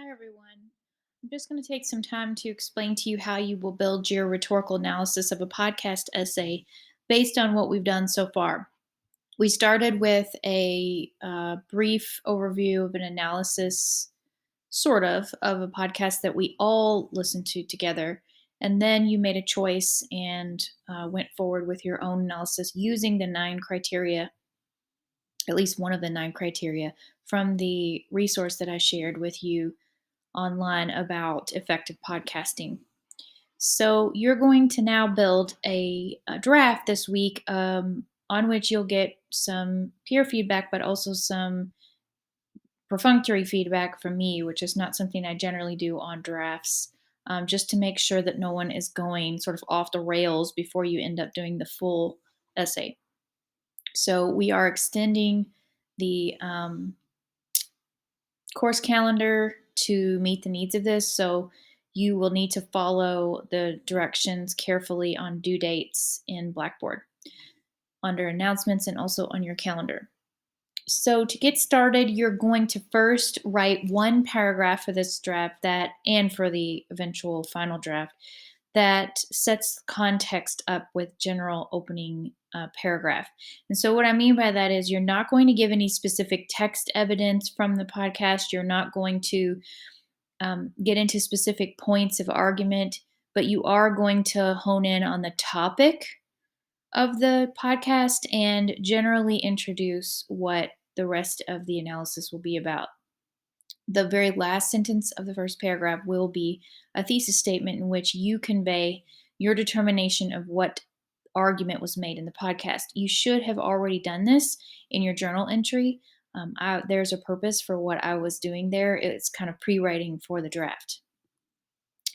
Hi, everyone. I'm just going to take some time to explain to you how you will build your rhetorical analysis of a podcast essay based on what we've done so far. We started with a brief overview of an analysis, of a podcast that we all listened to together. And then you made a choice and went forward with your own analysis using the 9 criteria, at least one of the 9 criteria, from the resource that I shared with you online about effective podcasting. So you're going to now build a draft this week on which you'll get some peer feedback, but also some perfunctory feedback from me, which is not something I generally do on drafts, just to make sure that no one is going sort of off the rails before you end up doing the full essay. So we are extending the course calendar to meet the needs of this. So you will need to follow the directions carefully on due dates in Blackboard under announcements and also on your calendar. So to get started, you're going to first write one paragraph for this draft and for the eventual final draft that sets context up with general opening paragraph. And so, what I mean by that is you're not going to give any specific text evidence from the podcast. You're not going to get into specific points of argument, but you are going to hone in on the topic of the podcast and generally introduce what the rest of the analysis will be about. The very last sentence of the first paragraph will be a thesis statement in which you convey your determination of what argument was made in the podcast. You should have already done this in your journal entry. There's a purpose for what I was doing there. It's kind of pre-writing for the draft.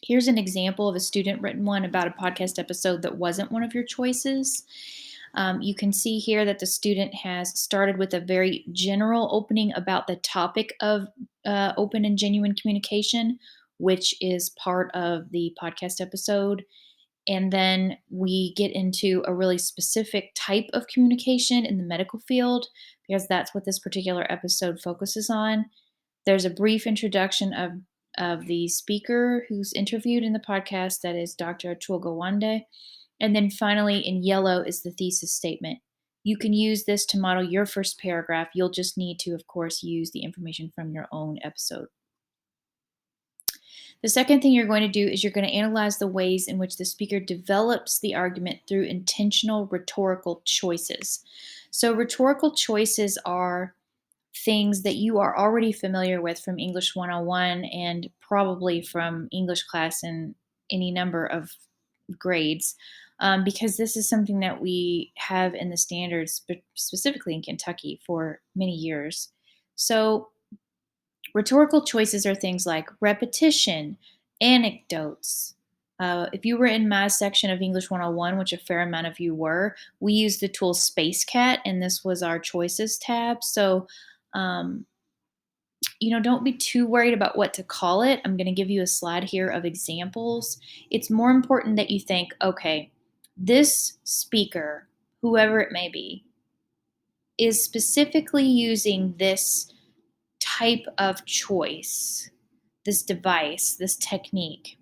Here's an example of a student written one about a podcast episode that wasn't one of your choices. You can see here that the student has started with a very general opening about the topic of open and genuine communication, which is part of the podcast episode. And then we get into a really specific type of communication in the medical field, because that's what this particular episode focuses on. There's a brief introduction of the speaker who's interviewed in the podcast, that is Dr. Atul Gawande. And then finally, in yellow, is the thesis statement. You can use this to model your first paragraph. You'll just need to, of course, use the information from your own episode. The second thing you're going to do is you're going to analyze the ways in which the speaker develops the argument through intentional rhetorical choices. So, rhetorical choices are things that you are already familiar with from English 101 and probably from English class in any number of grades, because this is something that we have in the standards, specifically in Kentucky, for many years. So, rhetorical choices are things like repetition, anecdotes. If you were in my section of English 101, which a fair amount of you were, we used the tool SpaceCat, and this was our choices tab. So, um, don't be too worried about what to call it. I'm going to give you a slide here of examples. It's more important that you think, okay, this speaker, whoever it may be, is specifically using this type of choice, this device, this technique,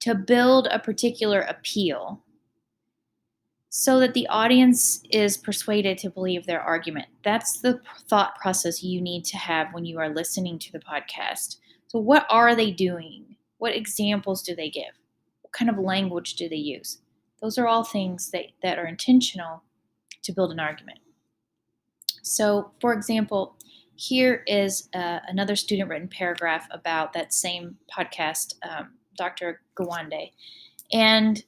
to build a particular appeal so that the audience is persuaded to believe their argument. That's the thought process you need to have when you are listening to the podcast. So, what are they doing? What examples do they give? What kind of language do they use? Those are all things that are intentional to build an argument. So, for example, here is another student written paragraph about that same podcast, Dr. Gawande. And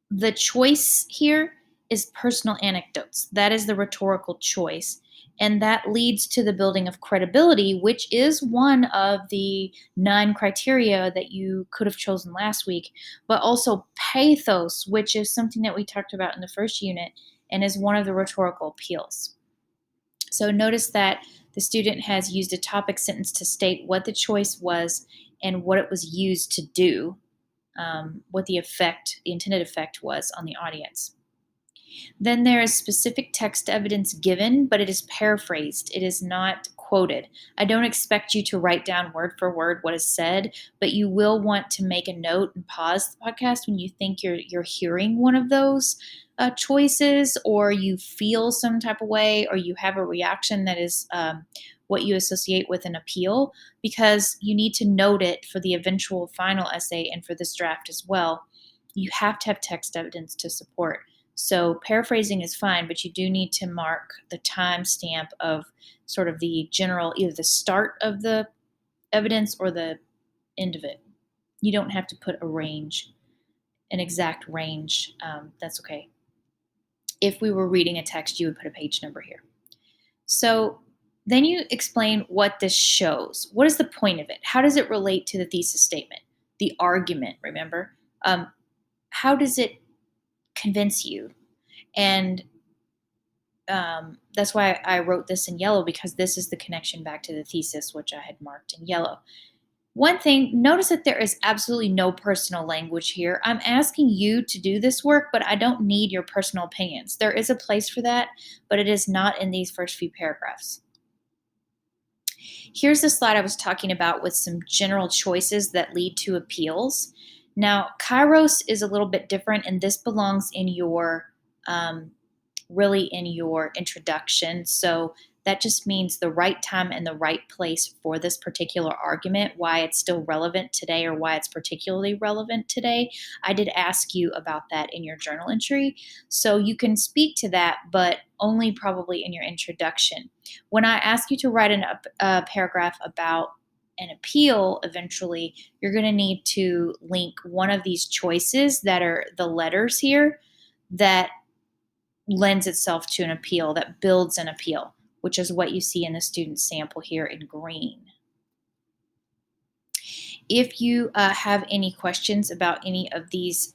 the choice here is personal anecdotes. That is the rhetorical choice. And that leads to the building of credibility, which is one of the 9 criteria that you could have chosen last week, but also pathos, which is something that we talked about in the first unit and is one of the rhetorical appeals. So notice that the student has used a topic sentence to state what the choice was and what it was used to do, what the intended effect was on the audience. Then there is specific text evidence given, but it is paraphrased. It is not quoted. I don't expect you to write down word for word what is said, but you will want to make a note and pause the podcast when you think you're hearing one of those choices, or you feel some type of way, or you have a reaction that is what you associate with an appeal, because you need to note it for the eventual final essay and for this draft as well. You have to have text evidence to support. So paraphrasing is fine, but you do need to mark the timestamp of sort of the general, either the start of the evidence or the end of it. You don't have to put a range, an exact range. That's okay. If we were reading a text, you would put a page number here. So then you explain what this shows. What is the point of it? How does it relate to the thesis statement? The argument, remember? How does it convince you? And that's why I wrote this in yellow, because this is the connection back to the thesis, which I had marked in yellow. One thing, notice that there is absolutely no personal language here. I'm asking you to do this work, but I don't need your personal opinions. There is a place for that, but it is not in these first few paragraphs. Here's the slide I was talking about with some general choices that lead to appeals. Now, Kairos is a little bit different, and this belongs in your really in your introduction. So that just means the right time and the right place for this particular argument, why it's still relevant today or why it's particularly relevant today. I did ask you about that in your journal entry. So you can speak to that, but only probably in your introduction. When I ask you to write a paragraph about an appeal, eventually, you're going to need to link one of these choices that are the letters here that lends itself to an appeal, that builds an appeal, which is what you see in the student sample here in green. If you have any questions about any of these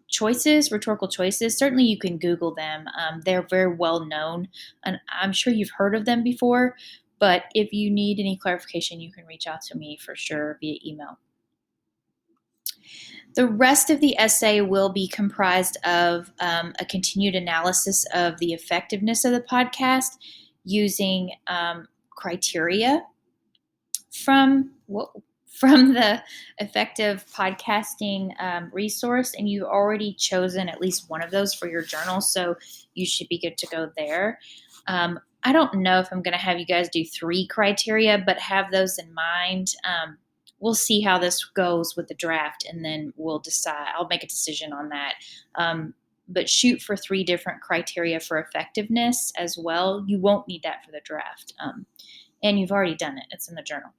choices, rhetorical choices, certainly you can Google them. They're very well known, and I'm sure you've heard of them before, but if you need any clarification, you can reach out to me for sure via email. The rest of the essay will be comprised of a continued analysis of the effectiveness of the podcast using criteria from the effective podcasting resource, and you've already chosen at least one of those for your journal, so you should be good to go there. I don't know if I'm going to have you guys do 3 criteria, but have those in mind. We'll see how this goes with the draft, and then we'll decide. I'll make a decision on that. But shoot for 3 different criteria for effectiveness as well. You won't need that for the draft. And you've already done it. It's in the journal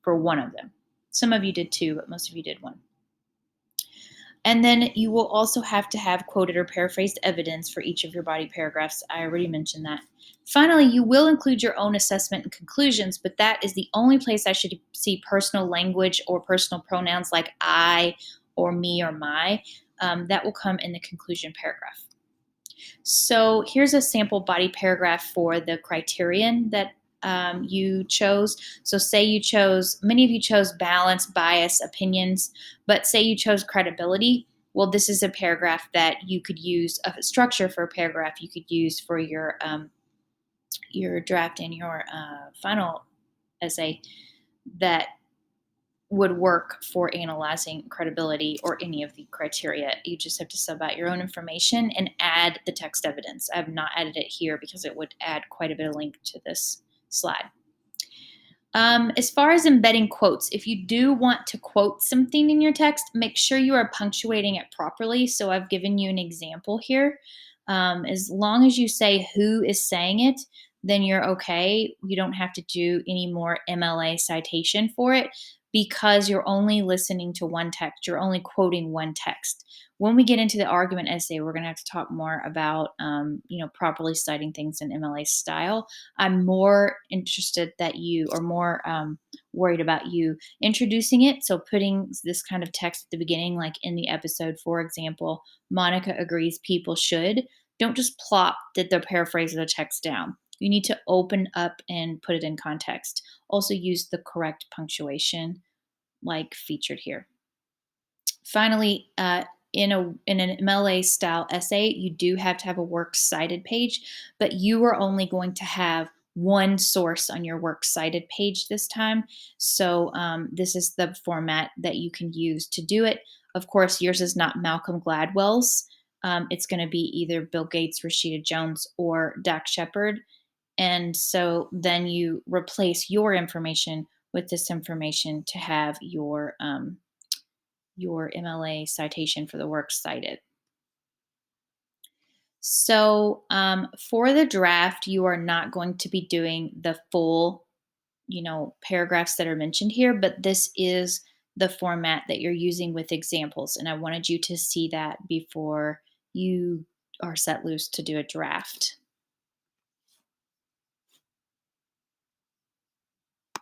for one of them. Some of you did 2, but most of you did 1. And then you will also have to have quoted or paraphrased evidence for each of your body paragraphs. I already mentioned that. Finally, you will include your own assessment and conclusions, but that is the only place I should see personal language or personal pronouns like I or me or my. That will come in the conclusion paragraph. So here's a sample body paragraph for the criterion that you chose. So say you chose, many of you chose balance, bias, opinions, but say you chose credibility. Well, this is a paragraph that you could use, a structure for a paragraph you could use for your draft and your final essay that would work for analyzing credibility or any of the criteria. You just have to sub out your own information and add the text evidence. I have not added it here because it would add quite a bit of link to this slide. As far as embedding quotes, if you do want to quote something in your text, make sure you are punctuating it properly. So I've given you an example here. As long as you say who is saying it, then you're okay. You don't have to do any more MLA citation for it because you're only listening to one text. You're only quoting one text. When we get into the argument essay, we're going to have to talk more about, properly citing things in MLA style. I'm more interested that you are more worried about you introducing it. So putting this kind of text at the beginning, like in the episode, for example, Monica agrees people should. Don't just plop the paraphrase of the text down. You need to open up and put it in context. Also use the correct punctuation like featured here. Finally, in an MLA style essay, you do have to have a works cited page, but you are only going to have one source on your works cited page this time. So this is the format that you can use to do it. Of course, yours is not Malcolm Gladwell's. It's going to be either Bill Gates, Rashida Jones, or Dak Shepard. And so then you replace your information with this information to have your MLA citation for the work cited. So for the draft, you are not going to be doing the full, paragraphs that are mentioned here, but this is the format that you're using with examples. And I wanted you to see that before you are set loose to do a draft.